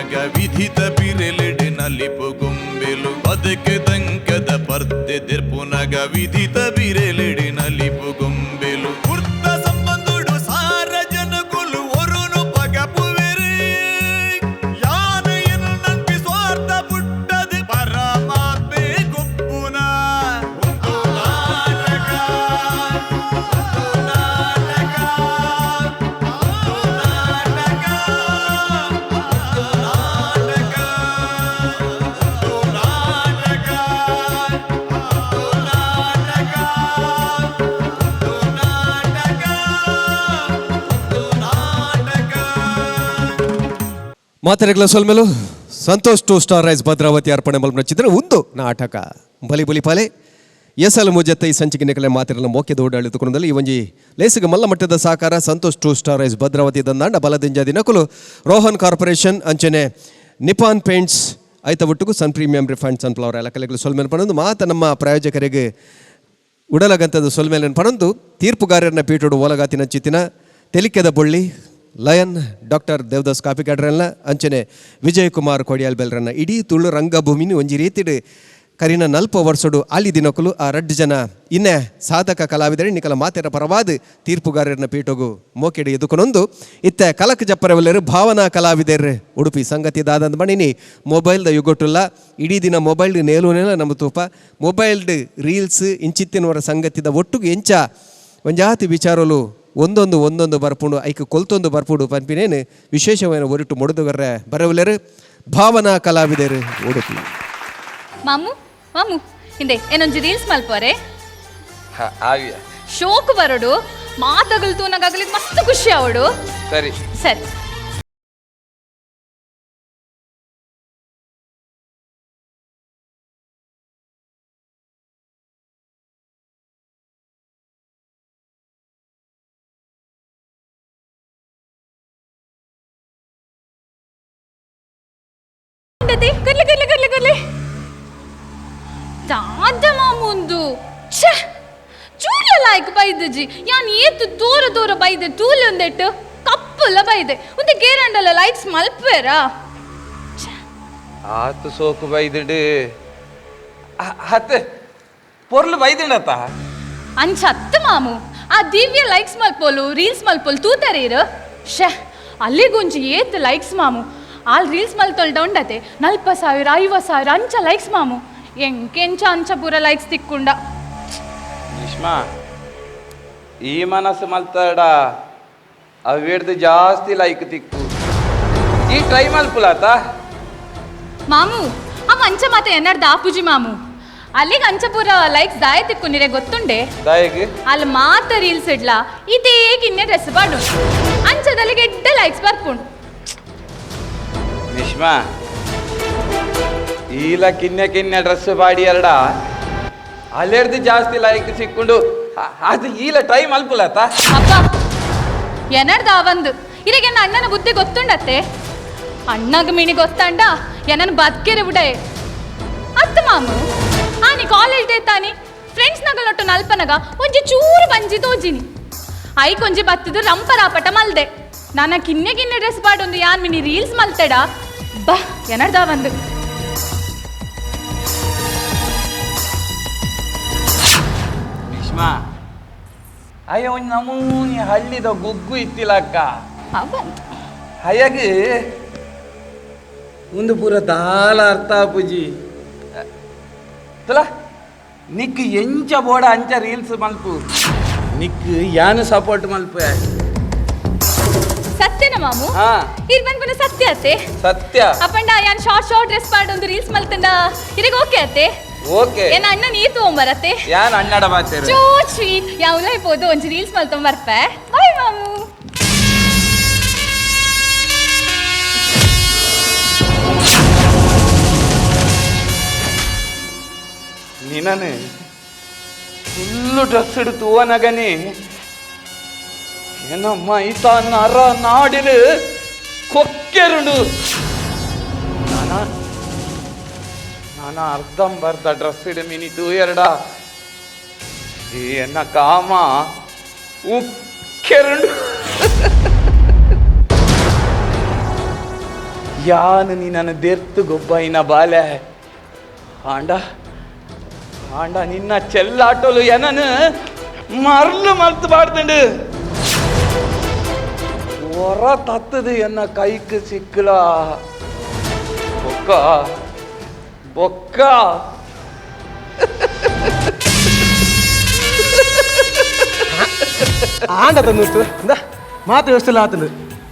ನಗ ವಿಧಿತ ಬಿರೆಲೆಡೆ ನಲಿಪು ಗೊಂಬೆಲು ಬದುಕೆ ದಂಕದ ಪರ್ದೆ ತೆರ್ಪು ನಗ ವಿಧಿತ ಬಿರೆಲೆಡೆ ನಲಿಪು ಗೊಂಬೆಲು ಪುರ್ತ ಸಂಬಂಧುಡು ಸಾರ ಜನಕುಲು ಒರುನು ಪಗಪುವೆರೆ ಯಾನೆಯನ್ನು ನಂಬಿ ಸ್ವಾರ್ಥ ಪುಟ್ಟದು ಪರಮಾತ್ಮೆ ಗುಪ್ಪುನ ಮಾತೆರೆಗಳ ಸೊಲ್ಮೆಲು ಸಂತೋಷ್ 2 ಸ್ಟಾರ್ ರೈಸ್ ಭದ್ರಾವತಿ ಅರ್ಪಣೆ ಮಲ್ಪನ ಚಿತ್ರ ಒಂದು ನಾಟಕ ಬಲಿ ಬಲಿ ಪಾಲೆ ಎಸಲು ಮುಜತ್ತ ಈ ಸಂಚಿಕೆ ನೆಕಲೆ ಮಾತೆರಲ ಮೋಕೆದ ಓಡಾಳಿತುಕೊಂಡಲ್ಲಿ ಈ ಒಂಜಿ ಲೇಸಿಗೆ ಮಲ್ಲ ಮಟ್ಟದ ಸಹಕಾರ ಸಂತೋಷ್ 2 ಸ್ಟಾರ್ ರೈಸ್ ಭದ್ರಾವತಿ ದಂದಾಂಡ ಬಲದಿಂಜ ದಿನಕುಲು ರೋಹನ್ ಕಾರ್ಪೊರೇಷನ್ ಅಂಚನೆ ನಿಪಾನ್ ಪೇಂಟ್ಸ್ ಐತ ಒಟ್ಟಿಗೂ ಸನ್ ಪ್ರೀಮಿಯಂ ರಿಫೈಂಡ್ ಸನ್ಫ್ಲವರ್ ಎಲ್ಲ ಕಲೆಗಳು ಸೊಲ್ಮೇಲೆ ಪಣಂದು ಮಾತ ನಮ್ಮ ಪ್ರಾಯೋಜಕರಿಗೆ ಉಡಲಗಂತದ ಸೊಲ್ಮೇಲೆ ಪಣಂದು ತೀರ್ಪುಗಾರರನ್ನ ಪೀಠೋಡು ಓಲಗಾತಿನ ಚಿತ್ತಿನ ತೆಲಿಕೆದ ಬೊಳ್ಳಿ ಲಯನ್ ಡಾಕ್ಟರ್ ದೇವದಾಸ್ ಕಾಪಿಕಾಡ್ರನ್ನ ಅಂಚನೆ ವಿಜಯ್ ಕುಮಾರ್ ಕೊಡಿಯಾಲ್ ಬೆಲ್ರನ್ನ ಇಡೀ ತುಳು ರಂಗಭೂಮಿನಿ ಒಂಜಿ ರೀತಿಡ್ ಕರಿನ ನಲ್ಪ ವರ್ಷಡು ಆಲಿ ದಿನಕುಲು ಆ 2 ಜನ ಇನ್ನೇ ಸಾಧಕ ಕಲಾವಿದರೆ ನಿಕಲ ಮಾತೆರ ಪರವಾದ ತೀರ್ಪುಗಾರರನ್ನ ಪೀಠೋಗು ಮೋಕೆಡೆ ಎದುಕೊನೊಂದು ಇತ್ತೆ ಕಲಕ್ ಜಪ್ಪರವೆಲ್ಲರು ಭಾವನಾ ಕಲಾವಿದರು ಉಡುಪಿ ಸಂಗತಿ ದಾದಂದ ಮಣಿನಿ ಮೊಬೈಲ್ದ ಯುಗೊಟ್ಟುಲ್ಲ ಇಡೀ ದಿನ ಮೊಬೈಲ್ ನೇಲುನೆಲ್ಲ ನಮ್ಮ ತೂಪ ಮೊಬೈಲ್ಡ್ ರೀಲ್ಸ್ ಇಂಚಿತ್ತಿನವರ ಸಂಗತಿದ ಒಟ್ಟಿಗೆ ಎಂಚ ಒಂಜಾತಿ ವಿಚಾರಲು ಒಂದೊಂದು ಬರ್ಪುಂಡು ಐಕೆ ಕೊಲ್ತೊಂದು ಬರ್ಪುಡು ಪನ್ಪಿನೇನು ವಿಶೇಷమైన ಒರಿಟು ಮೊಡದುಗರ್ರ ಬರವಲೆರು ಭಾವನಾ ಕಲಾವಿದರು ಉಡುಪಿ ಮಾಮು ಮಾಮು ಹಿಂದೆ ಏನೊಂಜಿ ರೀಲ್ಸ್ ಮಲ್ಪೋರೆ ಶೋಕ್ ಬರೋಡು ಮಾತಗಲ್ ತೂನಗಾಗಲಿಕ್ಕೆ ಮಸ್ತ್ ಖುಷಿ ಅವಡು ಸರಿ ಸರಿ ಕರ್ಲೆ ಕರ್ಲೆ ಕರ್ಲೆ ಕರ್ಲೆ ದಾದ ಮಾಮುಂದು ಛೆ ಚೂಲ ಲಾಯ್ಕ್ ಬೈದಜಿ ಯಾನ್ ಏತು ತೋರ ತೋರ ಬೈದೆ ತೂಲ್ ಒಂದೆಟ್ಟು ಕಪ್ಪುಲ ಬೈದೆ ಒಂದೆ ಗೇರಂಡಲ ಲೈಕ್ಸ್ ಮಲ್ಪೇರಾ ಆತು ಸೋಕು ಬೈದಿಡು ಹತ್ತೆ ಪೊರ್ಲು ಬೈದಿಡತ್ತ ಅಂಚ ಅತ್ತ ಮಾಮು ಆ ದಿವ್ಯ ಲೈಕ್ಸ್ ಮಲ್ಪೋಲು ರೀಲ್ಸ್ ಮಲ್ಪೋಲು ತೂತರೀರು ಶೇ ಅಲ್ಲಿಗುಂಜಿ ಏತ್ ಲೈಕ್ಸ್ ಮಾಮು ಆಲ್ ರೀಲ್ಸ್ ಮಲ್ತೊಳ್ಡ ಉಂಡತೆ 40,000 50,000 ಅಂಚ ಲೈಕ್ಸ್ ಮಾಮು ಎಂಕೆಂಚ ಅಂಚ ಪೂರ ಲೈಕ್ಸ್ ತಿಕ್ಕುಂಡ ನಿಷ್ಮಾ ಈ ಮನಸ್ಸು ಮಲ್ತಾಡ ಅವೇಡ್ದು ಜಾಸ್ತಿ ಲೈಕ್ ತಿಕ್ಕು ಈ ಟ್ರೈ ಮಲ್ಪುಲಾತ ಮಾಮು ಆ ಅಂಚ ಮಾತೆ ಎನ್ನಡ್ದ ಆಪುಜಿ ಮಾಮು ಅಲ್ಲಿಗೆ ಅಂಚ ಪೂರ ಲೈಕ್ಸ್ ದಾಯ ತಿಕ್ಕುಂಡಿರೆ ಗೊತ್ತುಂಡೆ ದಾಯಿಗೆ ಅಲ್ಲಿ ಮಾತ ರೀಲ್ಸ್ ಇಡ್ಲಾ ಇದೇ ಇನ್ನೆ ಡ್ರೆಸ್ ಬಾಡು ಅಂಚದಲ್ಲಿ ಗೆಡ್ಡ ಲೈಕ್ಸ್ ಬರ್ಪುಂಡು ನಿಷ್ಮಾ ಈಲ ಕಿನ್ನೆ ಡ್ರೆಸ್ ಬಾಡಿ ಎರಡ ಅಲ್ಲೆರ್ದು ಜಾಸ್ತಿ ಲೈಕ್ ಸಿಕ್ಕೊಂಡು ಅದು ಈಲ ಟ್ರೈ ಮಲ್ಪುಲತ್ತ ಅಪ್ಪ ಎನರ್ದ ಒಂದು ಇರಿಗೆ ಅಣ್ಣನ ಬುದ್ಧಿ ಗೊತ್ತುಂಡತ್ತೆ ಅಣ್ಣಗ ಮಿಣಿ ಗೊತ್ತಂಡ ಎನನ್ ಬದುಕೆರೆ ಬಿಡೆ ಅತ್ತ ಮಾಮು ಆನಿ ಕಾಲೇಜ್ ಡೇ ತಾನಿ ಫ್ರೆಂಡ್ಸ್ ನಗಲೊಟ್ಟು ನಲ್ಪನಗ ಒಂಜಿ ಚೂರು ಬಂಜಿ ತೋಜಿನಿ ಐ ಕೊಂಜಿ ಬತ್ತದು ರಂಪರಾಪಟ ಮಲ್ದೆ ನನ್ನ ಕಿನ್ನೆ ಡ್ರೆಸ್ ಬಾಡೊಂದು ಯಾನ್ ಮಿನಿ ರೀಲ್ಸ್ ಮಲ್ತೆಡ ಬಾ ಎನರ್ದ ಒಂದು ನಿಷ್ಮಾ ಅಯ್ಯ ಒಂದು ನಮೂನಿ ಹಳ್ಳಿದ ಗುಗ್ಗು ಇತ್ತಿಲಕ್ಕ ಅಯ್ಯಗೆ ಒಂದು ಪೂರ ದಾಲ ಅರ್ಥ ಪೂಜಿ ತುಲ ನಿಕ್ ಎಂಚ ಬೋಡ ಅಂಚ ರೀಲ್ಸ್ ಮಲ್ಪು ನಿಕ್ ಯಾನು ಸಪೋರ್ಟ್ ಮಲ್ಪು ಸತ್ಯನ ಮಾಮು ಇದು ಬಂದ್ಬಿಟ್ಟು ಸತ್ಯ ಅತ್ತೆ ಸತ್ಯ ಅಪ್ಪಂಡ ಯಾನ್ ಶಾರ್ಟ್ ಡ್ರೆಸ್ ಪಾಡ್ ಒಂದು ರೀಲ್ಸ್ ಮಲ್ತಂಡ ಇರಿಗೆ ಓಕೆ ಅತ್ತೆ ಓಕೆ ಏನ ಅಣ್ಣ ನೀ ತಗೊಂಬರತ್ತೆ ಯಾನ್ ಅಣ್ಣಡ ಮಾತೇರು ಚೋ ಸ್ವೀಟ್ ಯಾವ್ಲ ಇರ್ಬೋದು ಒಂಚು ರೀಲ್ಸ್ ಮಲ್ತೊಂಬರ್ಪೆ ಬಾಯ್ ಮಾಮು ನೀನನೆ ಫುಲ್ಲು ಡ್ರೆಸ್ എടുത്തു ಓನಗನಿ ಏನಮ್ಮ ಈತ ನರ ನಾಡಿಲು ಕೊಕ್ಕೆರುಂಡು ನಾನು ಅರ್ಧಂಬರ್ಧ ಡ್ರೆಸ್ ಇಡು ಮಿನಿತು ಎರಡ ಎನ್ನ ಕಾಮ ಉಕ್ಕೆರುಂಡು ಯಾನು ನೀ ನನ್ನ ದೆರ್ತು ಗೊಬ್ಬೈನ ಬಾಲೆ ಆಂಡ ಆಂಡ ನಿನ್ನ ಚೆಲ್ಲಾಟೋಲು ಏನನು ಮರಲು ಮರ್ತು ಬಾಡ್ತಂಡು ಹೊರ ತತ್ತದು ಎನ್ನ ಕೈക്ക് ಸಿಕ್ಕಲ ಬೊಕ್ಕ ಬೊಕ್ಕ ಆಂಡ ತಂದು ಮಾತು ವ್ಯವಸ್ಥೆ ಆತಂದು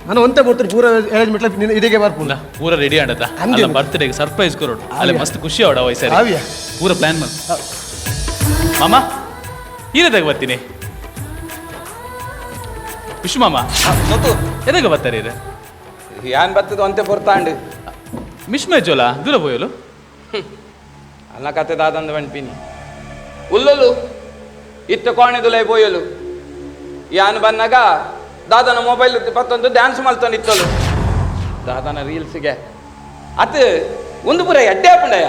ನಾನು ಒಂತೆ ಬರ್ತೀನಿ ಪೂರ ಅರೇಂಜ್ಮೆಂಟ್ ಇಡಿಗೆ ಬರ್ಪುಂಡ ಪೂರ ರೆಡಿ ಆಡದ ಅಲ್ಲ ಬರ್ತ್ಡೇಗೆ ಸರ್ಪ್ರೈಸ್ ಕೊರೋಡು ಅಲ್ಲ ಮಸ್ತ್ ಖುಷಿ ಅವಡ ವಯಸ್ಸಲ್ಲಿ ಆವಿಯಾ ಪೂರ ಪ್ಲಾನ್ ಮಾಡಿ ಮಾಮ ಈರದಾಗ ಬರ್ತೀನಿ ವಿಶ್ವ ಮಾಮ ಎದಾಗ ಬರ್ತಾರೆ ಇದು ಯಾನ್ ಬರ್ತದ ಅಂತೆ ಬರ್ತಾಂಡು ಮಿಶ್ಮೆ ಜೋಲ ದೂರ ಹೋಯಲು ಅಲ್ಲ ಕತೆ ದಾದಂದು ಬಣ್ಪಿನಿ ಉಲ್ಲಲು ಇತ್ತು ಕೋಣೆದುಲೈ ಬೋಯಲು ಯಾನ್ ಬನ್ನಾಗ ದಾದನ ಮೊಬೈಲ್ ಪತ್ತೊಂದು ಡ್ಯಾನ್ಸ್ ಮಲ್ತೊಂದಿತ್ತಲು ದಾದನ ರೀಲ್ಸ್ಗೆ ಅತ್ ಒಂದು ಪುರ ಎಡ್ಡೆ ಹಾಪಂಡಯ್ಯ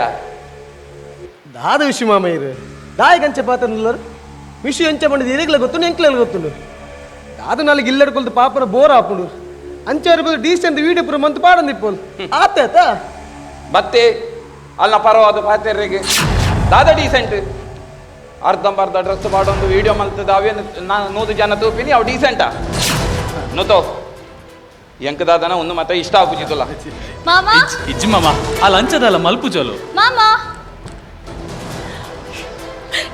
ದಾದ ವಿಷಯ ಮಾಮ ಇರು ದಾಯ ಕಂಚೆ ಪಾತ್ರಲ್ಲರು ವಿಷಯ ಎಂಚೆ ಬಂದಿದ್ದು ಇರಗ್ಲ ಗೊತ್ತು ಎಂಕ್ಲೆಲ್ಲ ಗೊತ್ತುಂಡು ದಾದ ನಾಲಿಗೆ ಇಲ್ಲಡ್ಕೊಳ್ದು ಪಾಪನ ಬೋರ್ ಹಾಪುಂಡು ಅಂಚೆವ್ರ ಬಂದು ಡೀಸೆಂಟ್ ವೀಡಿಯೋ ಪುರ ಮಂತ್ ಪಾಡಂದಿಪ್ಪೋಲ್ ಆತ ಮತ್ತೆ ಅಲ್ಲ ಪರವಾದ ಪಾತ್ರೆಗೆ ದಾದ ಡೀಸೆಂಟ್ ಅರ್ಧಂಬರ್ಧ ಡ್ರೆಸ್ ಮಾಡೊಂದು ವಿಡಿಯೋ ಮಲ್ತದ ಅವೇನು ನಾನು 100 ಜನ ತೂಪಿನಿ ಅವು ಡೀಸೆಂಟಾ ನೋತೋ ಎಂಕ ದಾದನ ಒಂದು ಮತ್ತೆ ಇಷ್ಟ ಆಗುಜಿತಲ್ಲ ಮಾಮ ಇಜ್ಜಿ ಮಾಮ ಆ ಲಂಚದಲ್ಲ ಮಲ್ಪು ಜೋಲು ಮಾಮ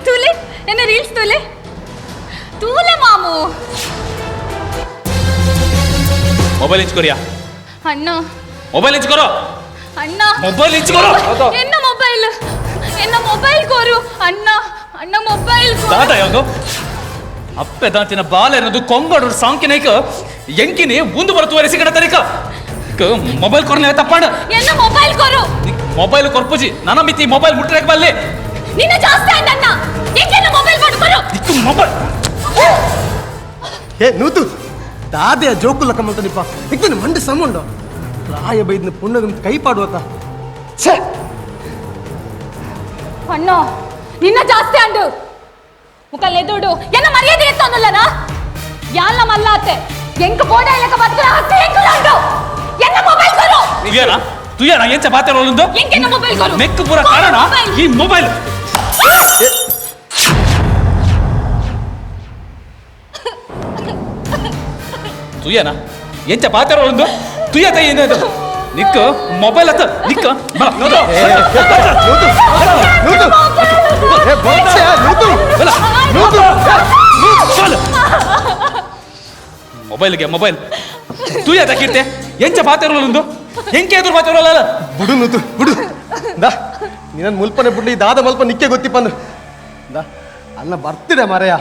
ತೂಲೆ ಎನ್ನ ರೀಲ್ಸ್ ತೂಲೆ ತೂಲೆ ಮಾಮು ಮೊಬೈಲ್ ಇಚ್ಕೊರಿಯಾ ಅಣ್ಣ ಮೊಬೈಲ್ ಇಚ್ಕೊರೋ ಅಣ್ಣ ಮೊಬೈಲ್ ಇಚ್ಕೊರೋ ಎನ್ನ ಮೊಬೈಲ್ ಕೋರು ಅಣ್ಣ ಅಣ್ಣ ಮೊಬೈಲ್ ದಾದ ಯಾವುದು ಅಪ್ಪೆ ದಾಂತಿನ ಬಾಲ ಅನ್ನೋದು ಕೊಂಗೋಡು ಸಾಂಕಿನೈಕ ಎಂಕಿನಿ ಒಂದು ಬರುತ್ತುವರೆ ಸಿಗಣ ತರಿಕ ಮೊಬೈಲ್ ಕೊರ್ನೆ ತಪ್ಪಾಣ ಎನ್ನ ಮೊಬೈಲ್ ಕೋರು ಮೊಬೈಲ್ ಕೊರ್ಪುಜಿ ನನ್ನ ಮಿತಿ ಮೊಬೈಲ್ ಮುಟ್ರೆಕ್ ಬಲ್ಲಿ ನಿನ್ನ ಜಾಸ್ತಿ ಆಯ್ತಣ್ಣ ಎಂಕೆನ್ನ ಮೊಬೈಲ್ ಕೊಡು ಇತ್ತು ಮೊಬೈಲ್ ಏ ನೂತು ದಾದೆಯ ಜೋಕುಲ್ಲ ಕಮ್ಮಂತ ನಿಪ್ಪ ಇಕ್ತೇನೆ ಮಂಡೆ ಸಮುಂಡು ಪ್ರಾಯ ಬೈದ್ನ ಪುಣ್ಯದ ಕೈ ಪಾಡುವತ್ತ ಛೇ ಅಣ್ಣ ನಿನ್ನ ಜಾಸ್ತಿ ಅಂಡು ಮುಖಲ್ ಎದುಡು ಎನ್ನ ಮರ್ಯಾದೆ ಎತ್ತೊಂದಲ್ಲನ ಯಾಲ್ಲ ಮಲ್ಲಾತೆ ಎಂಕ ಬೋಡ ಇಲ್ಲಕ ಬದ್ರ ಹತ್ತೆ ಎಂಕುಲಾಂಡು ಎನ್ನ ಮೊಬೈಲ್ ಕೊರು ತುಯ್ಯಾನ ಎಂಚ ಪಾತ್ರೋಲುಂದು ಎಂಕೆನ್ನ ಮೊಬೈಲ್ ಕೊರು ನೆಕ್ ಪೂರ ಕಾರಣ ಈ ಮೊಬೈಲ್ ತುಯ್ಯಾನ ಎಂಚ ಪಾತ್ರೋಲುಂದು ತುಯ್ಯತ ಏನದು ನಿಕ್ಕ ಮೊಬೈಲ್ ಅತ್ತ ನಿಕ್ಕ ಬಲ ನೋಡು ಮೊಬೈಲ್ಗೆ ಮೊಬೈಲ್ ತುಯ್ಯತ ಕೀರ್ತೆ ಎಂಚ ಪಾತ್ರೋಲುಂದು ಎಂಕೆ ಎದುರು ಪಾತ್ರೋಲ ಬಿಡು ನೂತು ಬಿಡು ದಾ ನಿನ್ನ ಮುಲ್ಪನೆ ಬಿಡ್ಲಿ ದಾದ ಮಲ್ಪ ನಿಕ್ಕೆ ಗೊತ್ತಿಪ್ಪಂದು ದಾ ಅಲ್ಲ ಬರ್ತಿದೆ ಮರೆಯ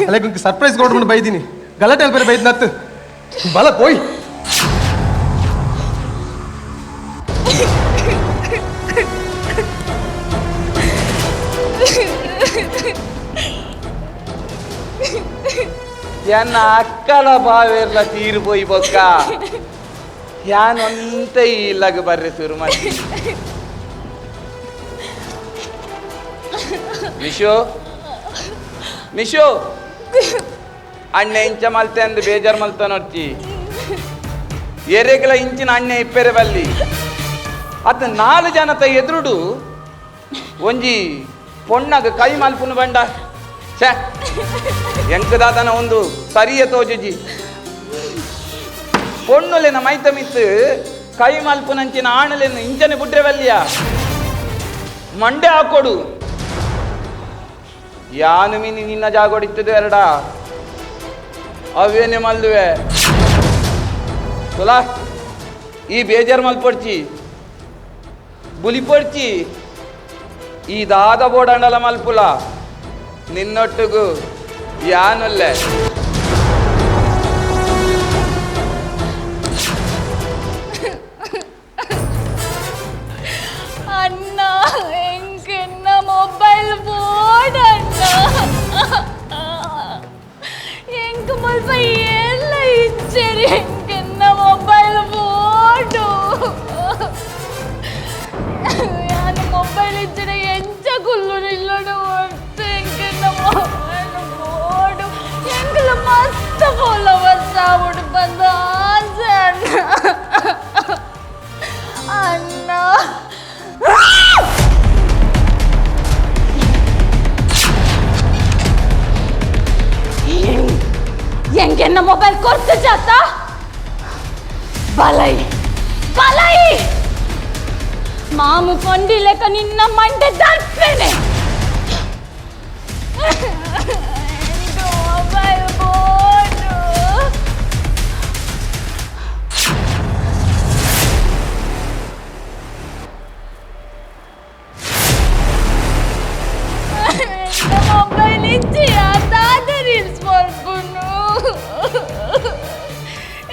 ಅಲ್ಲಗೊಂದು ಸರ್ಪ್ರೈಸ್ ಕೊಡ್ಕೊಂಡು ಬೈದೀನಿ ಗಲಾಟೆ ಬೇರೆ ಬೈದ್ ನತ್ತು ಬಲ ಪೋಯ್ ಎನ್ನ ಅಕ್ಕಲ ಬಾವೆಲ್ಲ ತೀರ್ಬೋಯ್ ಬೊಕ್ಕ ಯಾನೊಂತ ಇಲ್ಲಗ ಬರ್ರೆ ಶುರು ಮಾಡಿ ಮಿಶು ಅಣ್ಣೆ ಇಂಚ ಮಲ್ತೆ ಅಂದು ಬೇಜಾರು ಮಲ್ತ ನೋಡ್ತಿ ಎರೆಗಳ ಇಂಚಿನ ಅಣ್ಣೆ ಇಪ್ಪೆರೆ ಬಲ್ಲಿ ಅತ್ತ 4 ಜನತ ಎದುರುಡು ಒಂಜಿ ಪೊಣ್ಣಗ ಕೈ ಮಲ್ಪುನು ಬಂಡ ಛೇ ಎಂಕದಾದನ ಒಂದು ಸರಿಯ ತೋಜುಜಿ ಪೊಣ್ಣುಲೆನ ಮೈತ ಮಿತ್ತು ಕೈ ಮಲ್ಪುನಂಚಿನ ಆಣಲೆನ ಇಂಚನೆ ಬುಡ್ರೆ ಬಲ್ಲಿಯ ಮಂಡೆ ಹಾಕೊಡು ಯಾನು ಮೀನಿ ನಿನ್ನ ಜಾಗೊಡಿತ್ತದು ಎರಡ ಅವೇನೆ ಮಲ್ದುವೆ ತುಲಾ ಈ ಬೇಜಾರು ಮಲ್ಪೊಡ್ಚಿ ಬುಲಿಪೊಡ್ಚಿ ಈ ದಾದ ಬೋಡಂಡಲ ಮಲ್ಪುಲ ನಿನ್ನೊಟ್ಟಿಗೂ ಯಾನುಲ್ಲೆ ಅಣ್ಣ ಎಂಕೆನ್ನ ಮೊಬೈಲ್ ಬೋರ್ಡ್ ಅಣ್ಣ ಎಂಕ ಮಲ್ಪ ಎಲ್ಲ ಇಚ್ಚರಿ ಎಂಕೆನ್ನ ಮೊಬೈಲ್ ಬೋರ್ಡು ಯಾನ ಮೊಬೈಲ್ ಇಚ್ಚರಿ ಎಂಚ ಕುಲ್ಲು ನಿಲ್ಲಡು ಒಟ್ಟು ಎಂಕೆನ್ನ ಮೊಬೈಲ್ ಬೋರ್ಡು ಎಂಕಲ ಮಸ್ತ್ ಫಾಲೋವರ್ಸ್ ಆವಡು ಬಂದ ಆಸೆ ಅಣ್ಣ ಎನ್ನ ಮೊಬೈಲ್ ಕೊರ್ತು ಜಾತ ಬಲೈ ಬಲೈ ಮಾಮು ಕೊಂಡಿಲೆಕ ನಿನ್ನ ಮಂಡೆ ದರ್ಪೇನೆ ಮೊಬೈಲ್ ಬೋಡು ಮೊಬೈಲ್ ಇಚ್ಚಿಯ ದಾದ ರೀಲ್ಸ್ ಮಾಡ್ಕೊಂಡು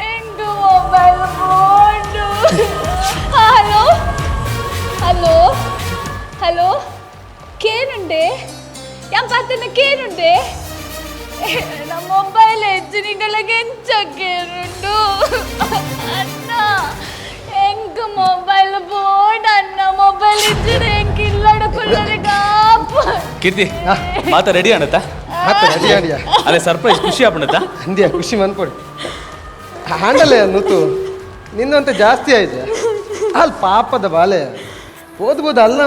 ಹೆಂಗ ಮೊಬೈಲ್ ಬೋಡು ಹಲೋ హలో హలో కేనుండే ఏం పత్తన కేనుండే నా మొబైల్ ఎజ్జినిగలకి ఎంచకేనుండు అన్న ఎంక మొబైల్ బోర్డ్ అన్న మొబైల్ ఇచ్చిన ఎంక ఇల్లడుకున్నది కాపు ಕೀರ್ತಿ ಮಾತ ರೆಡಿ ಅಣ್ಣತ್ತ ರೆಡಿ ಆಡಿಯಾ ಅಲ್ಲೇ ಸರ್ಪ್ರೈಸ್ ಖುಷಿ ಆಪಣತ್ತ ಅಂದ್ಯಾ ಖುಷಿ ಮನ್ಕೊಡಿ ಹಾಂಡಲೆ ನೂತು ನಿನ್ನಂತ ಜಾಸ್ತಿ ಆಯ್ತು ಅಲ್ಲಿ ಪಾಪದ ಬಾಲೆ ಓದ್ಬೋದು ಅಲ್ಲ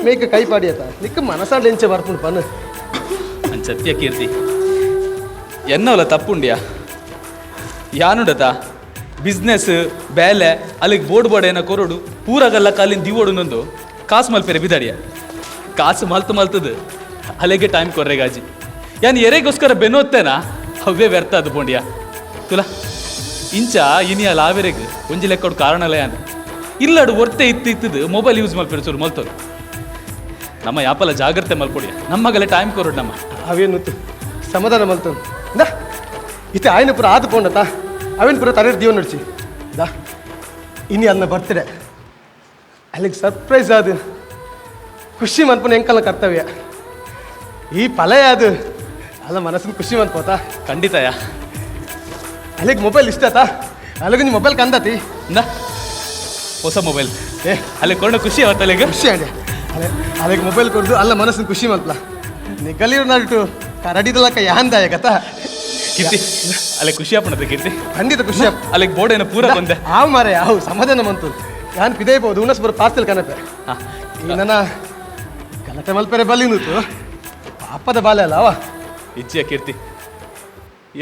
ಮೇಕ ಕೈ ಪಾಡಿಯತ್ತ ನಿಕ್ಕ ಮನಸಾಡ್ಲಿ ಎಂಚೆ ಬರ್ಕೊಂಡು ಪನ್ನ అని సత్య కీర్తి ఎన్నోల తప్పుండియా యానుడత బిజినెస్ ಬೇಲೆ ಅಲ್ಲಿಗೆ ಬೋರ್ಡ್ ಬೋರ್ಡೇನ ಕೊರಡು ಪೂರಗಲ್ಲ ಕಾಲಿನ ದಿವೋಡುನೊಂದು ಕಾಸು ಮಲ್ಪೆರೆ ಬಿದಾಡಿಯ ಕಾಸು ಮಲ್ತದು ಅಲ್ಲಿಗೆ ಟೈಮ್ ಕೊರ್ರೆಗಾಜಿ ಯಾನು ಎರೆಗೋಸ್ಕರ ಬೆನ್ನೋತ್ತೇನಾ ಅವೇ ವ್ಯರ್ಥ ಅದು ಬೋಂಡಿಯ ತುಲ ಇಂಚ ಇನಿಯ ಲಾವೆರೆಗೆ ಒಂಜಿ ಲೆಕ್ಕೋಡು ಕಾರಣಲೇ ಅಂದ ಇಲ್ಲಡು ಒರ್ತೆ ಇತ್ತಿದ್ದು ಮೊಬೈಲ್ ಯೂಸ್ ಮಲ್ಪೆರು ಚೂರು ಮಲ್ತೋರು ನಮ್ಮ ಯಾಪಲ್ಲ ಜಾಗ್ರತೆ ಮಲ್ಕೊಡಿಯ ನಮ್ಮಗಲೇ ಟೈಮ್ ಕೊರೋಡು ನಮ್ಮ ಅವೇನು ಸಮಾಧಾನ ಮಲ್ತು ದಾ ಇತ್ತೆ ಆಯ್ನ ಪುರ ಆದು ಪೋಂಡತ ಅವೇನು ಪುರ ತಲೆ ದೀವ ನಡ್ಸಿ ದಾ ಇನಿ ಅನ್ನ ಬರ್ತ್ಡೇ ಅಲ್ಲಿಗೆ ಸರ್ಪ್ರೈಸ್ ಅದು ಖುಷಿ ಮನ್ಪನ ಹೆಂಕಲ್ಲ ಕರ್ತವ್ಯ ಈ ಫಲಯ ಅದು ಅಲ್ಲ ಮನಸ್ಸಿನ ಖುಷಿ ಮನ್ಪೋತಾ ಖಂಡಿತಯಾ ಅಲ್ಲಿಗೆ ಮೊಬೈಲ್ ಇಷ್ಟ ಆತಾ ಅಲ್ಲಿಗೆ ನೀ ಮೊಬೈಲ್ ಕಂದತಿ ಇಂದ ಹೊಸ ಮೊಬೈಲ್ ಏ ಅಲ್ಲಿ ಕೊಂಡು ಖುಷಿ ಅವತ್ತಲ್ಲಿಗೆ ಖುಷಿ ಆಡಿ ಅಲ್ಲಿಗೆ ಮೊಬೈಲ್ ಕೊಡ್ದು ಅಲ್ಲ ಮನಸ್ಸಿನ ಖುಷಿ ಮಲ್ಪಲ ನೀ ಕಲಿಯೋರು ನಾಡಿಟ್ಟು ಕರಡಿದಲಕ್ಕ ಯಾಂದಾಯ ಕಥ ಕೀರ್ತಿ ಅಲ್ಲಿ ಖುಷಿ ಆಪಣದ ಕೀರ್ತಿ ಖಂಡಿತ ಖುಷಿ ಆಪ್ ಅಲ್ಲಿಗೆ ಬೋರ್ಡೇನ ಪೂರ ಬಂದೆ ಆವು ಮಾರೆ ಆವು ಸಮಾಧಾನ ಮಂತು ಯಾನ್ ಪಿದೈಬೋದು ಉಣಸ್ ಬರೋ ಪಾಸ್ತಿಲ್ ಕನಪೆ ಹಾ ಈ ನನ್ನ ಕಲತೆ ಮಲ್ಪೆರೆ ಬಲ್ಲಿನೂತು ಪಾಪದ ಬಾಲೆ ಅಲ್ಲ ಅವ ಇಚ್ಛೆಯ ಕೀರ್ತಿ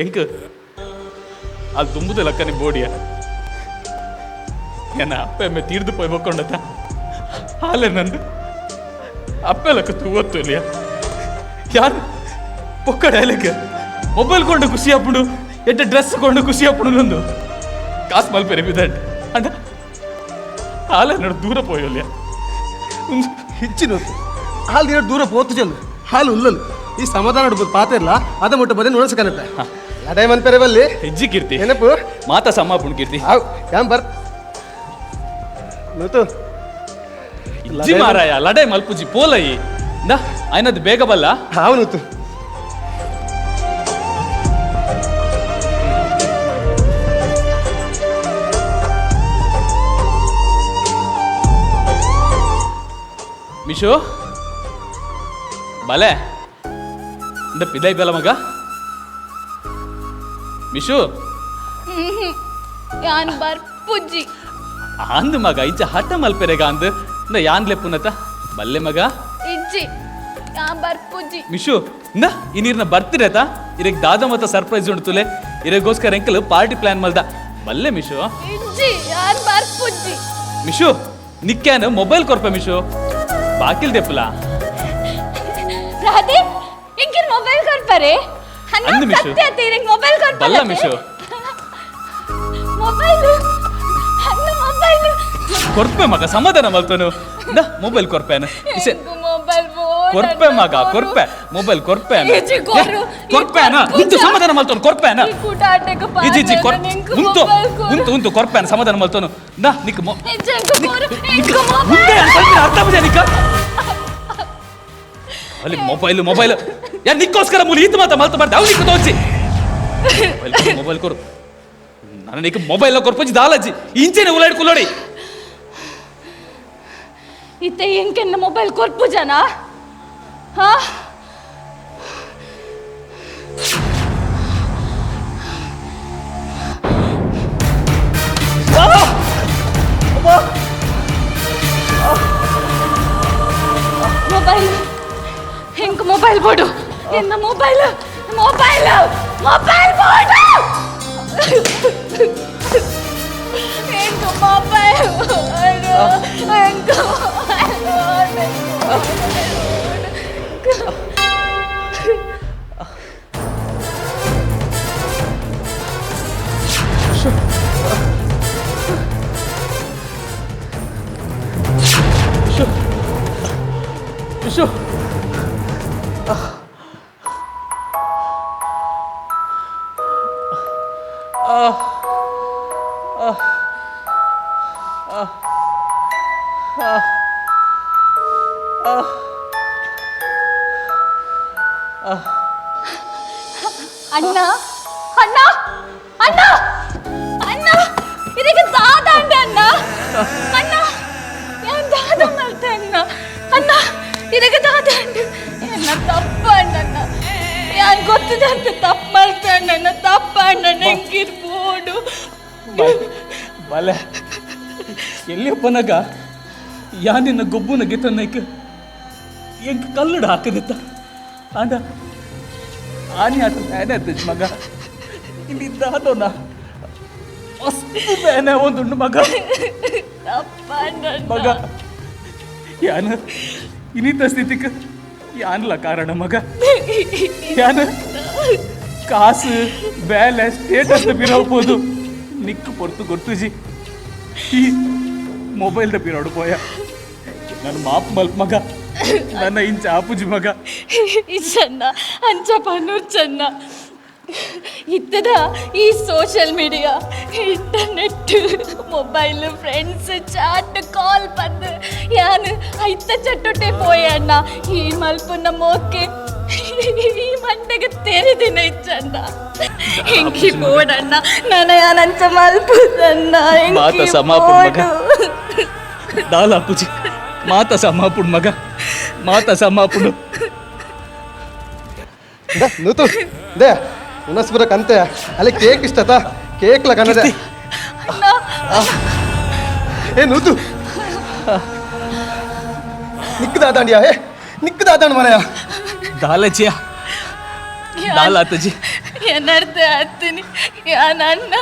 ಎಂಕ ಅಲ್ಲಿ ತುಂಬುದು ಲಕ್ಕನಿ ಬೋಡಿಯ ಏನ ಅಪ್ಪ ಎಮ್ಮೆ ತೀರ್ದು ಪೋಯ್ ಬಕ್ಕೊಂಡತ್ತ ಹಾಲೆ ನಂದು ಅಪ್ಪ ಲಕ್ಕ ತೂವತ್ತು ಇಲ್ಲಿಯ ಯಾರು ಪೊಕ್ಕಡ ಅಲ್ಲಿಗೆ ಮೊಬೈಲ್ ಕೊಂಡು ಖುಷಿ ಹಾಪುಂಡು ಎಟ್ಟ ಡ್ರೆಸ್ ಕೊಂಡು ಖುಷಿ ಹಾಪುಂಡು ನಂದು ಕಾಸು ಮಲ್ಪೆರೆ ಬಿದ್ದಾಂಡ ಅಂಡ ಹಾಲೆ ನೋಡು ದೂರ ಪೋಯಲ್ಲಿಯ ಹೆಚ್ಚಿನೂತು ಹಾಲು ದಿನ ದೂರ ಪೋತು ಚೆಲ್ಲು ಹಾಲು ಉಲ್ಲಲು ಈ ಸಮಾಧಾನ ಹಿಡ್ಬೋದು ಪಾತೆ ಇಲ್ಲ ಅದ ಮುಟ್ಟ ಬದೇ ನುಣಸ ಕನಪೆ ಲಡೈ ಮನ್ಪೆರೆ ಬಲ್ಲಿ ಹೆಜ್ಜಿ ಕೀರ್ತಿ ನೆನಪು ಮಾತಾ ಸಮಾಪುಣ್ ಕೀರ್ತಿ ಆವು ಯಾನ್ ಬರ್ ನೂತು ಇಜ್ಜಿ ಮಾರಾಯ ಲಡೈ ಮಲ್ಪುಜಿ ಪೋಲಯಿ ಇಂದ ಆಯ್ನದು ಬೇಗ ಬಲ್ಲ ಹಾವು ನೂತು ಮಿಶು ಬಲೆ ಇಂದ ಪಿದೈ ಬೆಲ ಮಗ ಮಿಶು ಯಾನ್ ಬರ್ಪುಜ್ಜಿ ಅಂದ್ ಮಗ ಇಜ್ಜ ಹಠ ಮಲ್ಪೆರೆಗ ಅಂದ್ ಇಂದ ಯಾನ್ಲೆ ಪುನತ ಬಲ್ಲೆ ಮಗ ಇಜ್ಜಿ ಯಾನ್ ಬರ್ಪುಜ್ಜಿ ಮಿಶು ಇಂದ ಈ ನೀರ್ನ ಬರ್ತಿರೇತ ಇರಗ್ ದಾದ ಮತ್ತ ಸರ್ಪ್ರೈಸ್ ಉಂಟುಲೆ ಇರಗೋಸ್ಕರ ಎಂಕಲ್ ಪಾರ್ಟಿ ಪ್ಲಾನ್ ಮಲ್ದ ಬಲ್ಲೆ ಮಿಶು ಇಜ್ಜಿ ಯಾನ್ ಬರ್ಪುಜ್ಜಿ ಮಿಶು ನಿಕ್ಕ್ಯಾನ ಮೊಬೈಲ್ ಕೊರ್ಪ ಮಿಶು ಬಾಕಿಲ್ ದೆಪ್ಪಲ ರಾಧೆ ಇಂಕಿನ ಮೊಬೈಲ್ ಕೊರ್ಪರೆ ಅಂದು ಮಿಶು. ಸತ್ಯ ತೀರಿಗೆ ಮೊಬೈಲ್ ಕೊರ್ಪರೆ ಬಲ್ಲ ಮಿಶು ಮೊಬೈಲ್ ಅನ್ನ ಮೊಬೈಲ್ ಕೊರ್ಪೆ ಮಗ ಸಮಾಧಾನ ಮಲ್ತನು ಇಂದ ಮೊಬೈಲ್ ಕೊರ್ಪೆನ ಇಸೆ ಮೊಬೈಲ್ ಕೊರ್ಪೆ ಮಗ ಕೊರ್ಪೆ ಮೊಬೈಲ್ ಕೊರ್ಪೆನ ಇಜ್ಜಿ ಕೊರು ಕೊರ್ಪೆನ ಉಂತು ಸಮಾಧಾನ ಮಲ್ತನು ಕೊರ್ಪೆನ ಈ ಕೂಟಾಟಕ್ಕೆ ಇಜ್ಜಿ ಇಜ್ಜಿ ಕೊರ್ ನಿಂಕು ಉಂತು ಮೊಬೈಲ್ ಕೊರು ಉಂತು ಉಂತು ಕೊರ್ಪೆನ ಸಮಾಧಾನ ಮಲ್ತನು ಇಂದ ನಿಕ್ ಇಜ್ಜಿ ಕೊರು ಇಂಕು ಮುಂದೆ ಮೊಬೈಲ್ ಅರ್ಥ ಬಜೆ ನಿಕ್ಕ ಅಲ್ಲಿ ಮೊಬೈಲ್ ಮೊಬೈಲ್ ಯಾ ನಿಕ್ಕೋಸ್ಕರ ಮೂಲ ಈತ ಮಾತ ಮಲ್ತ ಮಾಡ್ದೆ ಅವ್ ನಿಕ್ಕ ತೋಚಿ ಮೊಬೈಲ್ ಕೊರು ನನ್ನ ನಿಕ್ಕ ಮೊಬೈಲ್ ಕೊರ್ಪಂಜಿ ದಾಲಜ್ಜಿ ಇಂಚೆನೆ ಉಲಾಡ್ ಕುಲೋಡಿ ಇತ್ತೆ ಎಂಕೆನ್ನ ಮೊಬೈಲ್ ಕೊರ್ಪು ಜನ ಹಾ ಮೊಬೈಲ್ ಹೆಂಗ್ ಮೊಬೈಲ್ ಬೋಡು ಎನ್ನ ಮೊಬೈಲ್ ಮೊಬೈಲ್ ಮೊಬೈಲ್ ಬೋರ್ಡ್ ಎಂಕ ಮೊಬೈಲ್ ಎಂಕ ವಿಶು ಅಣ್ಣ ಅಣ್ಣ ಅಣ್ಣ ಅಣ್ಣ ಇದಕ್ಕೆ ದಾದ ಅಂಡೆ ಅಣ್ಣ ಅಣ್ಣ ಯಾನ್ ದಾದ ಮಾಡ್ತೆ ಅಣ್ಣ ಅಣ್ಣ ಇದಕ್ಕೆ ದಾದ ಅಂಡೆ ಅಣ್ಣ ತಪ್ಪ ಅಣ್ಣ ಯಾನ್ ಗೊತ್ತಿದೆ ಅಂತ ತಪ್ಪು ಮಾಡ್ತೆ ಅಣ್ಣ ತಪ್ಪ ಅಣ್ಣ ಹೆಂಗಿರ್ಬೋದು ಬಲೆ ಎಲ್ಲಿಯಪ್ಪನಾಗ ಯಾನಿನ್ನ ಗೊಬ್ಬುನ ಗಿತನಕ್ಕೆ ಎಂಕ ಕಲ್ಲುಡ ಹಾಕದಿತ್ತ ಆಂಡ ಆನೆ ಆಟ ಬೇನೆ ಆಯ್ತು ಮಗ ಇಲ್ಲಿದ್ದಾದೋನ ಮಸ್ತ್ ಬೇನೆ ಒಂದುಂಡು ಮಗ ತಪ್ಪ ಅಣ್ಣ ಮಗ ಯಾನ ಇನ್ನಿತ ಸ್ಥಿತಿಗೆ ಯಾನ್ಲ ಕಾರಣ ಮಗ ಯಾನ ಕಾಸು ಬೇಲೆ ಸ್ಟೇಟಸ್ ಬಿರೋಗ್ಬೋದು ನಿಕ್ಕು ಪೊರ್ತು ಗೊತ್ತುಜಿ ಈ ಮೊಬೈಲ್ದ ಬಿರೋಡು ಪೋಯ ನನ್ನ ಮಾಪ್ ಮಲ್ಪ್ ಮಗ ನನ್ನ ಇಂಚ ಆಪುಜಿ ಮಗ ಚೆನ್ನ ಅಂಚ ಪನ್ನೂರ್ ಚೆನ್ನ ಇತ್ತದ ಈ social media internet mobile friends chat call ಬಂದು ಯಾನು ಐತ ಚಟ್ಟೊಟ್ಟೆ ಪೋಯಣ್ಣ ಈ ಮಲ್ಪುನ ಮೋಕೆ ಈ ಮಂಡೆಗೆ ತೆರೆದಿನ ಇಚ್ಚಣ್ಣ ಹೆಂಕಿ ಬೋಡಣ್ಣ ನನ್ನ ಯಾನಂಚ ಮಲ್ಪುದಣ್ಣ ಮಾತ ಸಮಾಪುಡ್ ಮಗ ದಾಲ ಅಪ್ಪುಜಿ ಮಾತ ಸಮಾಪುಡ್ ಮಗ ಮಾತ ಸಮಾಪುಡು ನೂತು ದೇ ಉನಸ್ಪುರ ಕಂತೆ ಅಲ್ಲಿ ಕೇಕ್ ಇಷ್ಟತ ಕೇಕ್ಲ ಕನ್ನಡ ಏ ನೂತು ನಿಕ್ಕದಾದಾಂಡಿಯಾ ಏ ನಿಕ್ಕದಾದಾಂಡ್ ಮನೆಯ ದಾಲಜಿಯ ದಾಲ ಆತಜಿ ಏನರ್ಥ ಆಗ್ತೀನಿ ಯಾನನ್ನ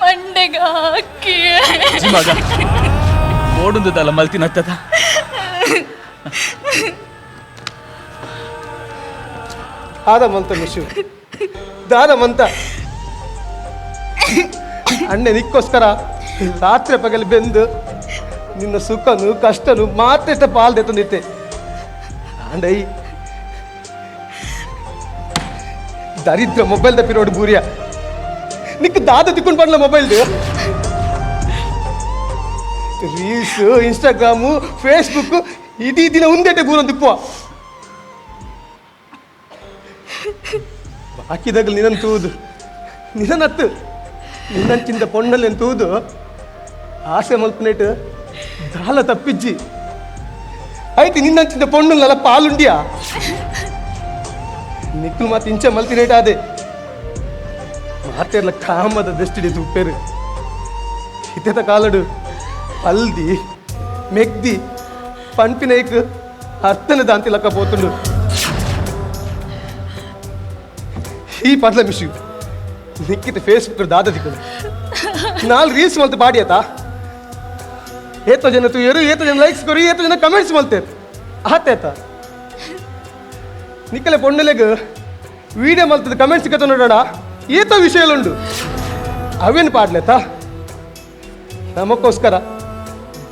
ಮಂಡೆಗ ಹಾಕಿ ಜಿ ಮಗ ಓಡುಂದು ದಾಲ ಮಲ್ತಿನತ್ತದ ಆದಮಂತ ಮಿಶು ದಾದಮಂತ ಅಣ್ಣೆ ನಿಕ್ಕೋಸ್ಕರ ರಾತ್ರಿ ಪಗಲು ಬೆಂದು ನಿನ್ನ ಸುಖನು ಕಷ್ಟನು ಮಾತೆಷ್ಟ ಪಾಲ್ದೆ ತಂದಿತ್ತೆ ಅಂಡೈ ದರಿದ್ರ ಮೊಬೈಲ್ ತಪ್ಪಿರೋಡು ಬೂರಿಯ ನಿಕ್ಕ ದಾದ ತಿಕ್ಕೊಂಡು ಬಂದ್ಲ ಮೊಬೈಲ್ದು ರೀಲ್ಸ್ ಇನ್ಸ್ಟಾಗ್ರಾಮು ಫೇಸ್ಬುಕ್ ಇಡೀ ದಿನ ಒಂದೇಟೆ ಬೂರೊಂದು ತಿಪ್ಪುವ ಬಾಕಿದಾಗಲು ನಿನ್ನನ್ನು ತೂದು ನಿನ್ನತ್ತು ನಿನ್ನಂಚಿಂದ ಪೊಣ್ಣಲ್ಲಿ ತೂದು ಆಸೆ ಮಲ್ಪನೇಟು ದಾಲ ತಪ್ಪಿಜ್ಜಿ ಆಯ್ತು ನಿನ್ನಂಚಿಂದ ಪೊಣ್ಣಲ್ಲ ಪಾಲುಂಡಿಯಾ ನಿಕ್ಕಲು ಮಾತು ಇಂಚೆ ಮಲ್ತಿನೇಟ ಅದೇ ಮಾತೆರ್ಲ ಕಾಮದ ದೃಷ್ಟಿಡಿ ತುಪ್ಪೇರು ಹಿತೆತ ಕಾಲಡು ಹಲ್ದಿ ಮೆಗ್ದಿ ಪಂಪಿನೈಕ್ ಅರ್ಥನ ದಾಂತಿ ಲಕ್ಕ ಪೋತುಂಡು ಈ ಪಡ್ಲ ಮಿಶು ನಿಕ್ಕಿತ ಫೇಸ್ಬುಕ್ ದಾದ ದಿಕ್ಕದು ನಾಲ್ ರೀಲ್ಸ್ ಮಲ್ತು ಬಾಡಿಯತಾ ಏತೋ ಜನ ತೂಯರು ಏತೋ ಜನ ಲೈಕ್ಸ್ ಕೊರಿ ಏತೋ ಜನ ಕಮೆಂಟ್ಸ್ ಮಲ್ತೇರು ಆತೇತ ನಿಕ್ಕಲೆ ಪೊಣ್ಣಲೆಗ್ ವಿಡಿಯೋ ಮಲ್ತದ ಕಮೆಂಟ್ಸ್ ಸಿಕ್ಕತ್ತ ನೋಡೋಣ ಏತೋ ವಿಷಯಲುಂಡು ಅವೇನು ಪಾಡ್ಲೇತಾ ನಮಕ್ಕೋಸ್ಕರ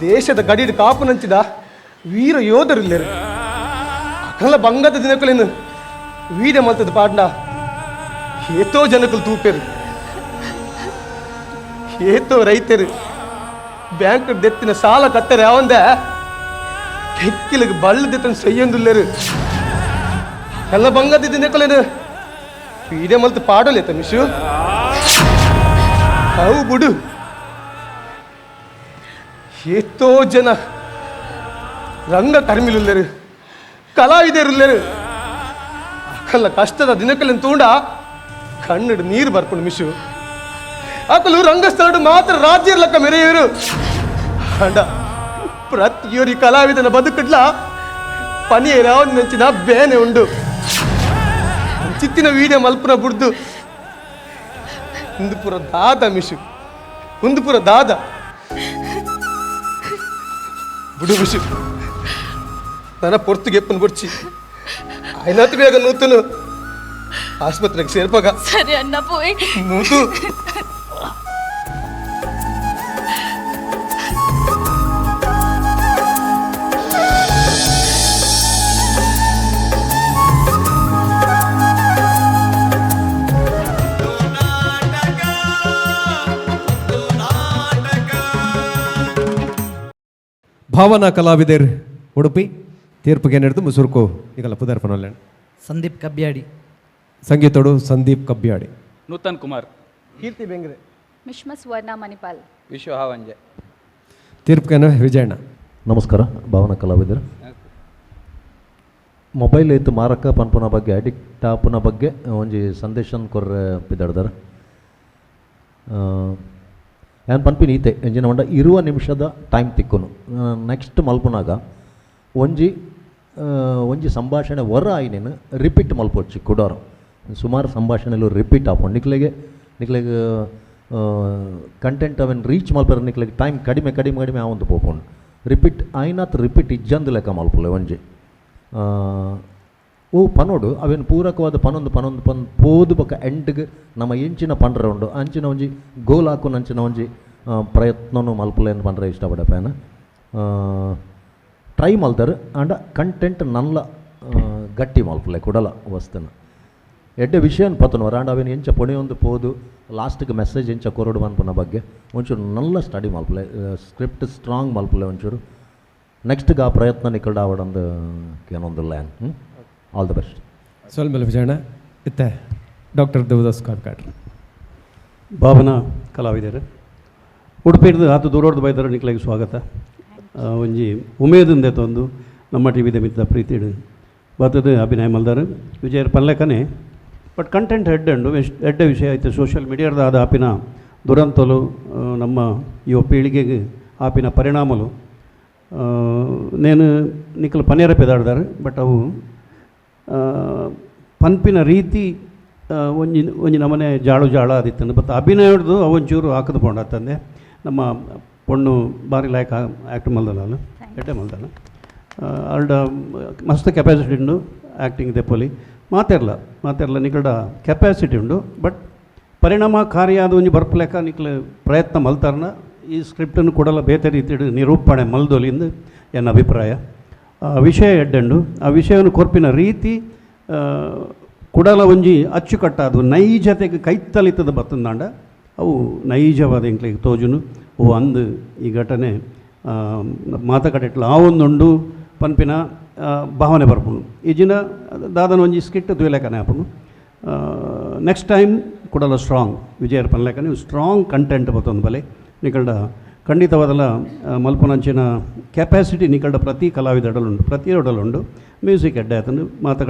ದೇಶದ ಗಡಿಡು ಕಾಪು ನಂಚಿದ ವೀರ ಯೋಧರಿಲ್ಲೇರು ಅಕಲ ಬಂಗದ ದಿನಕಲೇನು ವಿಡಿಯೋ ಮಲ್ತದ ಪಾಡ್ನ ಏತೋ ಜನಕಲು ತೂಪೇರು ಏತೋ ರೈತರು ಬ್ಯಾಂಕ್ ದೆತ್ತಿನ ಸಾಲ ಕತ್ತರೆ ಅವಂದ ಕೆಕ್ಕಿಲಿಗೆ ಬಳ್ಳದೆತ್ತನ ಸೈಯೊಂದುಲ್ಲೇರು ಎಲ್ಲ ಬಂಗದ ದಿನಕಲೇನು ವಿಡಿಯೋ ಮಲ್ತು ಪಾಡಲೇತ ಮಿಶು ಅವು ಬಿಡು ಎಷ್ಟೋ ಜನ ರಂಗ ಕರ್ಮಿಲುಲ್ಲೇರು ಕಲಾವಿದರುಲ್ಲೇರು ಅಕಲ್ಲ ಕಷ್ಟದ ದಿನಕಲ್ಲಿನ ತೂಂಡ ಕಣ್ಣಿಡು ನೀರು ಬರ್ಕೊಂಡು ಮಿಶು ಅಕಲು ರಂಗಸ್ಥಳ ಮಾತ್ರ ರಾಜ್ಯ ಲೆಕ್ಕ ಮೆರೆಯುವರು ಅಂಡ ಪ್ರತಿಯೊರಿ ಕಲಾವಿದನ ಬದುಕಡ್ಲ ಪನಿಯ ನೆಂಚಿನ ಬೇನೆ ಉಂಡು ಚಿತ್ತಿನ ವಿಡಿಯೋ ಮಲ್ಪನ ಬುಡ್ದು ಒಂದು ಪುರ ದಾದ ಮಿಶು ಒಂದು ಪುರ ದಾದ ಬಿಡು ಮಿಶು ನನ್ನ ಪೊರ್ತಿಗೆ ಎಪ್ಪನ್ ಬಡ್ಚಿ ಆಯ್ನಾತು ಬೇಗ ನೂತನು ಆಸ್ಪತ್ರೆಗೆ ಸೇರ್ಪಾಗ ಸರಿ ಅಣ್ಣ ಪೋಯ್ ನೂತು ಭಾವನಾ ಕಲಾವಿದರ್ ಉಡುಪಿ ತೀರ್ಪಿಗೆ ನಡೆದು ಮುಸುರುಕು ಈಗಲ್ಲ ಪದಾರ್ಪಣೆ ಸಂದೀಪ್ ಕಬ್ಯಾಡಿ ಸಂಗೀತೋಡು ಸಂದೀಪ್ ಕಬ್ಯಾಡಿ ನೂತನ್ ಕುಮಾರ್ ಕೀರ್ತಿ ಬೆಂಗ್ರೆ ಮಿಶ್ಮ ಸ್ವರ್ಣ ಮಣಿಪಾಲ್ ವಿಶ್ವ ಹಾವಂಜೆ ತೀರ್ಪಿಗೆ ವಿಜಯಣ್ಣ. ನಮಸ್ಕಾರ ಭಾವನಾ ಕಲಾವಿದರು. ಮೊಬೈಲ್ ಇತ್ತು ಮಾರಕ ಪನ್ಪುನ ಬಗ್ಗೆ ಅಡಿಕ್ಟ್ ಆಪುನ ಬಗ್ಗೆ ಒಂಜಿ ಸಂದೇಶನ್ ಕೊರ್ರೆ ಪಿದಾಡ್ದಾರ. ಏನು ಪನ್ಪಿನ ಈತೆ ಎಂಜಿನ ಹೊಂಡ 20 ನಿಮಿಷದ ಟೈಮ್ ತಿಕ್ಕುನು ನೆಕ್ಸ್ಟ್ ಮಲ್ಪುನಾಗ ಒಂಜಿ ಸಂಭಾಷಣೆ ಹೊರ ಆಯ್ನೇನು ರಿಪೀಟ್ ಮಲ್ಪೊಚ್ಚಿ ಕೊಡೋರು ಸುಮಾರು ಸಂಭಾಷಣೆಲು ರಿಪೀಟ್ ಆಪುಂಡು ನಿಕ್ಲೆಗೆ ಕಂಟೆಂಟ್ ಅವೇನು ರೀಚ್ ಮಲ್ಪರ ನಿಕ್ಲೆಗೆ ಟೈಮ್ ಕಡಿಮೆ ಕಡಿಮೆ ಕಡಿಮೆ ಆವಂದು ಪೋಪುಂಡು ರಿಪೀಟ್ ಆಯ್ನಾತ್ ರಿಪೀಟ್ ಇಜ್ಜಂದು ಲೆಕ್ಕ ಮಲ್ಪುಲೆ ಒಂಜಿ ಓ ಪನೋಡು ಅವೇನು ಪೂರಕವಾದ ಪನೊಂದು ಪೋದು ಬೊಕ್ಕ ಎಂಡ್ಗೆ ನಮ್ಮ ಎಂಚಿನ ಪಂಡ್ರೆ ಉಂಡು ಅಂಚಿನ ಒಂಜಿ ಗೋಲ್ ಹಾಕು ಅಂಚಿನ ಒಂಜಿ ಪ್ರಯತ್ನನೂ ಮಲ್ಪುಲೇನು ಪಂಡ್ರೆ ಇಷ್ಟಪಡಪೇನ ಟ್ರೈ ಮಲ್ದರು ಅಂಡ ಕಂಟೆಂಟ್ ನಲ್ಲ ಗಟ್ಟಿ ಮಲ್ಪುಲೆ ಕೊಡಲ್ಲ ವಸ್ತುನ ಎಡ್ಡೆ ವಿಷಯನ ಪತ್ತನವರ ಅಂಡ್ ಅವೇನು ಎಂಚ ಪೊಣೆಯೊಂದು ಪೋದು ಲಾಸ್ಟ್ಗೆ ಮೆಸೇಜ್ ಎಂಚ ಕೊರಡು ಮನ್ಪುನ ಬಗ್ಗೆ ಒಂಚೂರು ನಲ್ಲ ಸ್ಟಡಿ ಮಲ್ಪುಲೆ ಸ್ಕ್ರಿಪ್ಟ್ ಸ್ಟ್ರಾಂಗ್ ಮಲ್ಪುಲೆ ಒಂಚೂರು ನೆಕ್ಸ್ಟ್ಗೆ ಆ ಪ್ರಯತ್ನ ನಿಕಲ್ಡ ಆವಡೊಂದು ಏನೊಂದು LAN all the best. ಸೊಲ್ಮೇಲೆ Vijayanna ಇತ್ತೆ ಡಾಕ್ಟರ್ ದೇವದಾಸ್ ಕಾಡ್ಕಾಡ್ರಿ. ಭಾವನಾ ಕಲಾವಿದರು ಉಡುಪಿಡ್ದು ಆತು ದೂರೋಡ್ದು ಬೈದರು ನಿಕ್ಲಿಗೆ ಸ್ವಾಗತ. ಒಂಜಿ ಉಮೇದಿಂದ ತಂದು ನಮ್ಮ ಟಿ ವಿದ ಮಿತ್ತ ಪ್ರೀತಿಡು ಬರ್ತದೆ ಅಭಿನಯ ಮಲ್ದಾರು ವಿಜಯರ್ ಪಲ್ಲೆಕನೆ ಬಟ್ ಕಂಟೆಂಟ್ ಎಡ್ಡೆ ವಿಷಯ ಐತೆ ಸೋಷಿಯಲ್ ಮೀಡಿಯಾದ ಆದ ಆಪಿನ ದುರಂತಲು ನಮ್ಮ ಯುವ ಪೀಳಿಗೆಗೆ ಆಪಿನ ಪರಿಣಾಮಲು ನೇನು ನಿಕ್ಕಲು ಪನೇರ ಪೆದಾಡ್ದಾರು ಬಟ್ ಅವು ಪನ್ಪಿನ ರೀತಿ ಒಂಜಿ ನಮನೆ ಜಾಳ ಆದಿತ್ತಂದು ಬಟ್ ಅಭಿನಯದ್ದು ಅವೊಂಚೂರು ಹಾಕದು ಪೋಂಡತ್ತಂದೆ ನಮ್ಮ ಪೊಣ್ಣು ಬಾರಿ ಲಾಯಕ್ ಆ್ಯಕ್ಟ್ ಮಲ್ದಲ್ಲ ಎಡ್ಡೆ ಮಲ್ದಲ್ಲ ಅಲ್ಡ ಮಸ್ತ್ ಕೆಪಾಸಿಟಿ ಉಂಡು ಆ್ಯಕ್ಟಿಂಗ್ ದೆಪ್ಪಲಿ ಮಾತೆರ್ಲ ನಿಕಲ್ಡ ಕೆಪಾಸಿಟಿ ಉಂಡು ಬಟ್ ಪರಿಣಾಮಕಾರಿಯಾದ ಒಂಜಿ ಬರ್ಪಲೆಕ್ಕ ನಿಕ್ಲು ಪ್ರಯತ್ನ ಮಲ್ತಾರನ ಈ ಸ್ಕ್ರಿಪ್ಟನ್ನು ಕೊಡಲ್ಲ ಬೇತೆ ರೀತಿ ನಿರೂಪಣೆ ಮಲ್ದೊಲಿಂದು ಎನ್ನ ಅಭಿಪ್ರಾಯ. ವಿಷಯ ಎಡ್ಡೆಂಡು ಆ ವಿಷಯವನ್ನು ಕೊರ್ಪಿನ ರೀತಿ ಕುಡಲ ಒಂಜಿ ಅಚ್ಚುಕಟ್ಟಾದು ನೈಜತೆಗೆ ಕೈತ್ತಲಿತದ ಬತ್ತಂದಾಂಡ ಅವು ನೈಜವಾದ ಎಂಕ್ಲಿಗೆ ತೋಜುನು ಓ ಅಂದು ಈ ಘಟನೆ ಮಾತಕಡೆಟ್ಲ ಆ ಒಂದುಂಡು ಪನ್ಪಿನ ಭಾವನೆ ಬರ್ಪುಂಡು ಈಜಿನ ದಾದನ ಒಂಜಿ ಸ್ಕಿಟ್ ದುಯಲೆಕನೆ ಆಪುಂಡು. ನೆಕ್ಸ್ಟ್ ಟೈಮ್ ಕುಡಲ ಸ್ಟ್ರಾಂಗ್ ವಿಜಯರ್ ಪನ್ಲೆಕನೆ ಸ್ಟ್ರಾಂಗ್ ಕಂಟೆಂಟ್ ಬತ್ತೊಂದು ಬಲೆ ನಿಕಲ್ಡ ಖಂಡಿತವಾದಲ್ಲ ಮಲ್ಪನಂಚಿನ ಕೆಪಾಸಿಟಿ ನಿಕಲ್ಡ ಪ್ರತಿ ಕಲಾವಿದಡಲುಂಡು ಪ್ರತಿಯೊಡಲುಂಡು ಮ್ಯೂಸಿಕ್ ಎಡ್ಡೆ ಆತಂದು ಮಾತ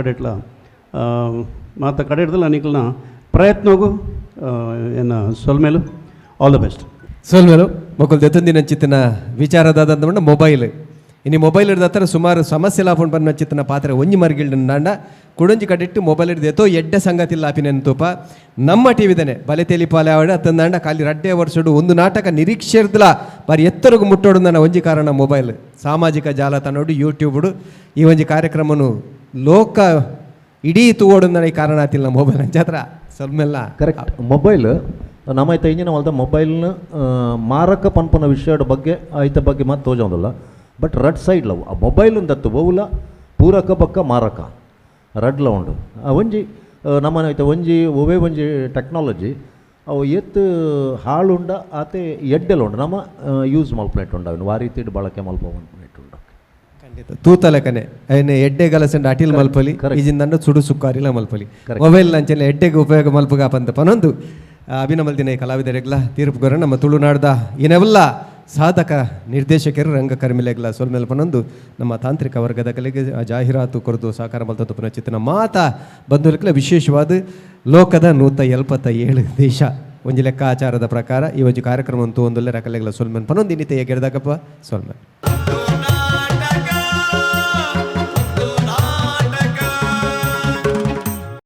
ಕಡೆಡ್ದಲ್ಲ ನಿಕಲ್ನ ಪ್ರಯತ್ನಗೂ ಏನು ಸೊಲ್ಮೇಲು ಆಲ್ ದ ಬೆಸ್ಟ್. ಸೊಲ್ಮೇಲು ಮಕ್ಕಳು ದೆತ್ತೊಂದಿನ ಚಿತ್ತನ ವಿಚಾರದಾದಂದ ಮೊಬೈಲ್ ಇನ್ನು ಮೊಬೈಲ್ ಹಿಡ್ದತ್ತರ ಸುಮಾರು ಸಮಸ್ಯೆ ಲಾಪುಂಡು ಬಂದ ಚಿತ್ತನ ಪಾತ್ರ ಒಂಜಿ ಮರ್ಗಿಲ್ಡ ನಾಂಡ ಕುಡಂಜಿ ಕಟ್ಟಿಟ್ಟು ಮೊಬೈಲ್ ಹಿಡ್ದು ಎತ್ತೋ ಎಡ್ಡೆ ಸಂಗತಿ ಲಾಪಿನ ತೂಪ ನಮ್ಮ ಟಿ ವಿದನೆ ಬಲೆ ತೆಲಿಪಾಲೆ ಆವಡ ತಂದಾಂಡ ಖಾಲಿ ರಡ್ಡೆ ವರ್ಷಡು ಒಂದು ನಾಟಕ ನಿರೀಕ್ಷೆ ಇರ್ದಲ್ಲ ಬಾರಿ ಎತ್ತರಗೂ ಮುಟ್ಟೋಡು ನನ್ನ ಒಂಜಿ ಕಾರಣ ಮೊಬೈಲ್ ಸಾಮಾಜಿಕ ಜಾಲತಾಣೋಡು ಯೂಟ್ಯೂಬ್ಡು ಈ ಒಂಜಿ ಕಾರ್ಯಕ್ರಮನು ಲೋಕ ಇಡೀ ತೂವೋಡು ನನಗೆ ಕಾರಣ ಆತಿಲ್ಲ ಮೊಬೈಲ್ ಅಂಚಾತ್ರ ಸ್ವಲ್ಮೆಲ್ಲ ಕರೆಕ್ಟ್. ಮೊಬೈಲ್ ನಮ್ಮೈತ ಇಂಜಿನ ಹೊಲ್ದ ಮೊಬೈಲ್ನ ಮಾರಕ ಪನ್ಪನ ವಿಷಯದ ಬಗ್ಗೆ ಐತ ಬಗ್ಗೆ ಮಾತು ತೋಜೋದಿಲ್ಲ ಬಟ್ ರಡ್ ಸೈಡ್ ಲವ್ ಆ ಮೊಬೈಲ್ ದತ್ತು ಬಹುಲ ಪೂರಕ ಬಕ್ಕ ಮಾರಕ ರಡ್ಲ ಉಂಡು ಒಂಜಿ ನಮ್ಮನೈತೆ ಒಂಜಿ ಒವೇ ಒಂಜಿ ಟೆಕ್ನಾಲಜಿ ಅವು ಎತ್ತು ಹಾಳುಂಡ ಆತೆ ಎಡ್ಡೆಲ್ಲ ಉಂಡು ನಮ್ಮ ಯೂಸ್ ಮಲ್ಪನೆಟ್ ಉಂಡು ಅವನು ಆ ರೀತಿ ಬಳಕೆ ಮಲ್ಪನೆಟ್ ಉಂಡು ತೂತ ಲೆಕ್ಕನೆ ಅವನ ಎಡ್ಡೆ ಗಲಸಂಡ ಅಟಿಲ್ ಮಲ್ಪಲಿ ಈಜಿಂದ ಸುಡು ಸುಕ್ಕಾರಿಲ್ಲ ಮಲ್ಪಲಿ ಮೊಬೈಲ್ ಲಂಚೆಲ್ಲ ಎಡ್ಡೆಗೆ ಉಪಯೋಗ ಮಲ್ಪಗ ಪಂತ ಪನೊಂದು ಅಭಿನಮಲ್ದಿನ ಕಲಾವಿದರೆಗ್ಲ ತೀರ್ಪುಗೊರ ನಮ್ಮ ತುಳುನಾಡ್ದ ಏನೆಲ್ಲ ಸಾಧಕ ನಿರ್ದೇಶಕರು ರಂಗಕರ್ಮಿಲೆಗ್ಲ ಸೊಲ್ಮೇಲೆ ಪನೊಂದು ನಮ್ಮ ತಾಂತ್ರಿಕ ವರ್ಗದ ಕಲೆಗೆ ಜಾಹೀರಾತು ಕೊರದು ಸಹಕಾರ ಮಲ್ತಂದು ಪುನಚಿತ್ತನ ಮಾತ ಬಂಧುಲೆಗ್ಲ ವಿಶೇಷವಾದ ಲೋಕದ 177 ದೇಶ ಒಂಜಿ ಲೆಕ್ಕಾಚಾರದ ಪ್ರಕಾರ ಈ ಒಂಜಿ ಕಾರ್ಯಕ್ರಮ ಅಂತೂ ಒಂದೊಳ್ಳೆ ರಕಲೆಗ್ಲ ಸೊಲ್ಮೇಲೆ ಪನೊಂದು ಇನ್ನಿತೆಯ ಗೆಡ್ದಾಗಪ್ಪ ಸೊಲ್ಮೇಲೆ